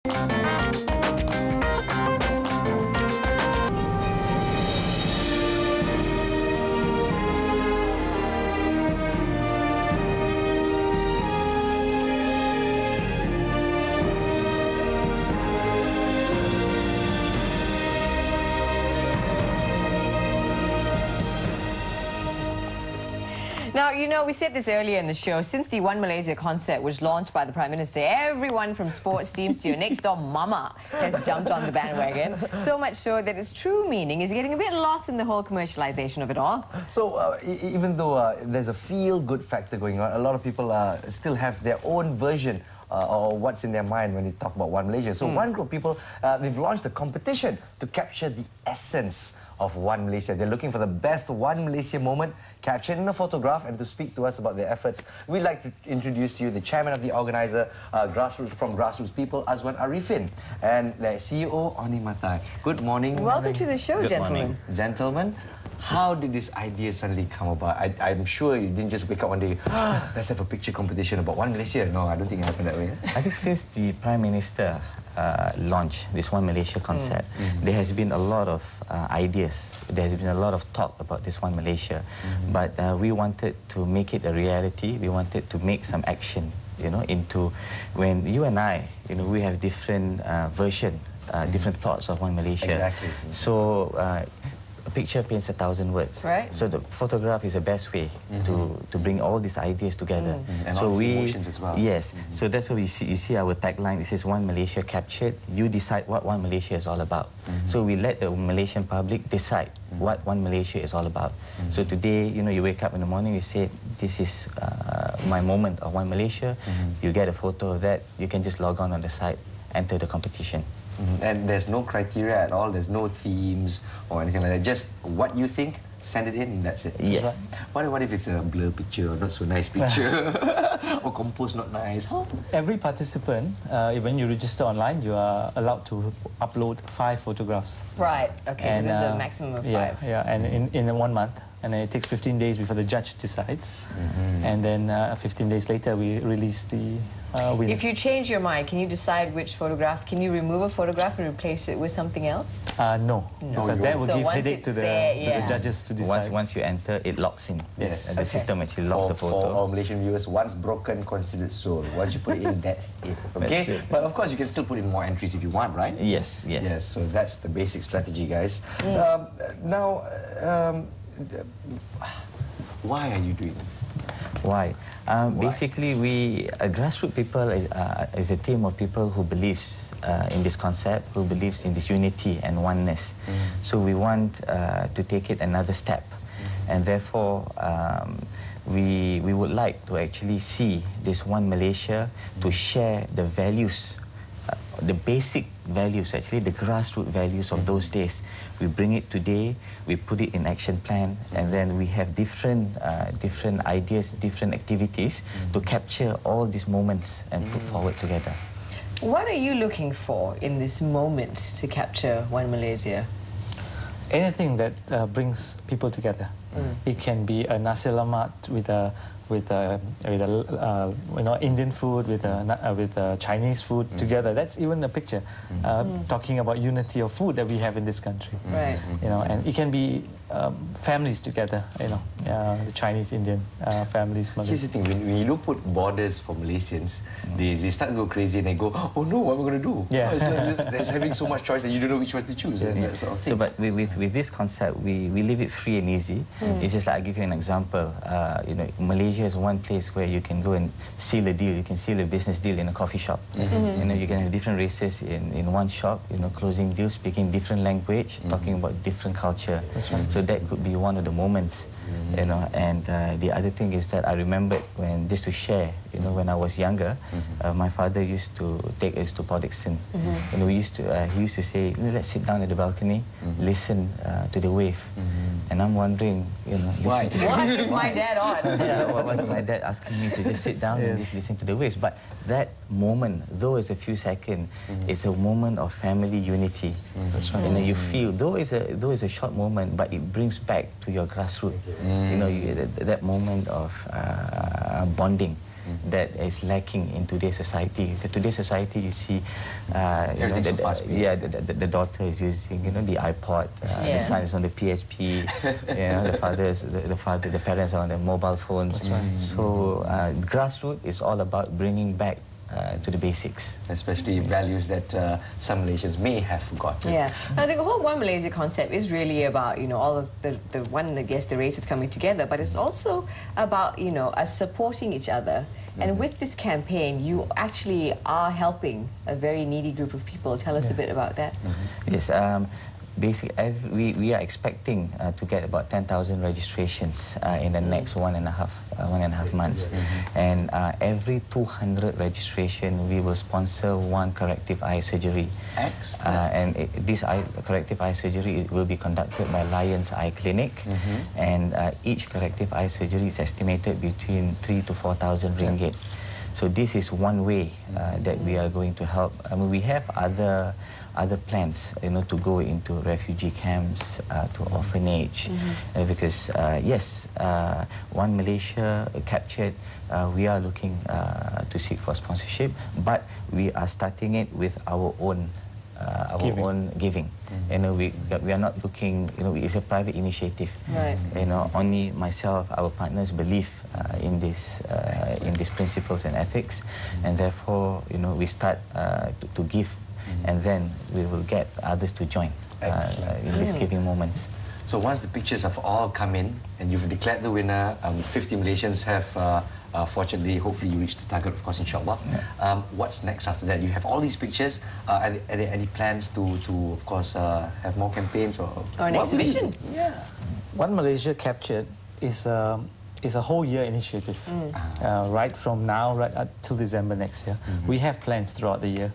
Now, you know, we said this earlier in the show, since the 1Malaysia concept was launched by the Prime Minister, everyone from sports teams to your next-door mama has jumped on the bandwagon. So much so that its true meaning is getting a bit lost in the whole commercialization of it all. So, even though there's a feel-good factor going on, a lot of people still have their own version or what's in their mind when they talk about 1Malaysia. So one group of people, they've launched a competition to capture the essence of 1Malaysia. They're looking for the best 1Malaysia moment captured in a photograph, and to speak to us about their efforts, we'd like to introduce to you the chairman of the organizer, from Grassroots People, Azwan Arifin, and the CEO, Oni Matai. Good morning. Welcome to the show, Good gentlemen. morning. Gentlemen, how did this idea suddenly come about? I'm sure you didn't just wake up one day, let's have a picture competition about 1Malaysia. No, I don't think it happened that way. I think since the Prime Minister launched this 1Malaysia concept, there has been a lot of ideas. There has been a lot of talk about this 1Malaysia. But we wanted to make it a reality. We wanted to make some action, you know, into when you and I, you know, we have different version, different thoughts of 1Malaysia. Exactly. So a picture paints 1,000 words. Right. So the photograph is the best way to bring all these ideas together. And so also emotions as well. Yes. So that's why you see our tagline. It says 1Malaysia captured. You decide what 1Malaysia is all about. So we let the Malaysian public decide what 1Malaysia is all about. So today, you know, you wake up in the morning, you say, this is my moment of 1Malaysia. You get a photo of that. You can just log on the site, enter the competition. And there's no criteria at all, there's no themes or anything like that. Just what you think, send it in, and that's it. Yes. What if it's a blur picture or not so nice picture? Or composed not nice? How? Every participant, when you register online, you are allowed to upload 5 photographs. Right, okay, And, so there's a maximum of 5. Yeah, and in 1 month. And then it takes 15 days before the judge decides. And then 15 days later, we release the winner. If you change your mind, can you decide which photograph? Can you remove a photograph and replace it with something else? No, because that will So give once headache it's to the, there, to the judges to decide. Once you enter, it locks in. Yes. And the system actually locks the photo. For our Malaysian viewers, once broken, considered sold. Once you put it in, that's it. Okay? That's it. But of course, you can still put in more entries if you want, right? Yes, yes. Yes, so that's the basic strategy, guys. Why are you doing it? Why? Basically, Grassroots People is a team of people who believes in this concept, who believes in this unity and oneness. So we want to take it another step. And therefore, we would like to actually see this 1Malaysia to share the values, the basic values, actually the grassroots values of those days. We bring it today, we put it in action plan, and then we have different ideas, different activities to capture all these moments and put forward together. What are you looking for in this moment to capture 1Malaysia? Anything that brings people together. It can be a nasi lemak with you know, Indian food, with Chinese food together. That's even a picture talking about unity of food that we have in this country. Right. You know, and it can be families together. You know, the Chinese, Indian families. Here's the thing: when you don't put borders for Malaysians, they start to go crazy and they go, "Oh no, what am I going to do?" Yeah. There's having so much choice that you don't know which one to choose. Yes. That sort of thing. So, but with this concept, we leave it free and easy. It's just like, I'll give you an example. You know, Malaysia is one place where you can go and seal a deal. You can seal a business deal in a coffee shop. You know, you can have different races in one shop. You know, closing deals, speaking different language, talking about different culture. That's right. So that could be one of the moments. You know, and the other thing is that I remembered when, just to share, you know, when I was younger, my father used to take us to Port Dickson. You know, he used to say, let's sit down at the balcony, listen to the wave. And I'm wondering, you know, Why? Why is my dad on? yeah, what was my dad asking me to just sit down and just listen to the waves? But that moment, though it's a few seconds, it's a moment of family unity. That's right. You know, you feel, though it's a short moment, but it brings back to your grassroots. You know, that moment of bonding. that is lacking in today's society. Because today's society, you see, Everything's so fast-paced. yeah, the daughter is using, the iPod, the son is on the PSP, the parents are on their mobile phones. That's right. So grassroots is all about bringing back to the basics. Especially values that some Malaysians may have forgotten. Yeah, I think the whole One Malaysia concept is really about, all of the races coming together, but it's also about, us supporting each other. And with this campaign, you actually are helping a very needy group of people. Tell us a bit about that. Yes, basically, we are expecting to get about 10,000 registrations in the next one and a half months. And every 200 registration, we will sponsor one corrective eye surgery. Excellent. And this corrective eye surgery will be conducted by Lions Eye Clinic. And each corrective eye surgery is estimated between 3,000 to 4,000 ringgit. So this is one way that we are going to help. I mean, we have other plans, to go into refugee camps, to orphanage, because yes, One Malaysia captured. We are looking to seek for sponsorship, but we are starting it with our own giving. We are not looking. It's a private initiative. Right. Only myself, our partners believe in these principles and ethics, and therefore, we start to give. And then we will get others to join in these giving moments. So once the pictures have all come in and you've declared the winner, 50 Malaysians have, fortunately, hopefully you reach the target, of course, inshallah. What's next after that? You have all these pictures. Are there any plans to of course, have more campaigns or an exhibition? Yeah. One Malaysia Captured is a whole year initiative, right from now right till December next year. We have plans throughout the year.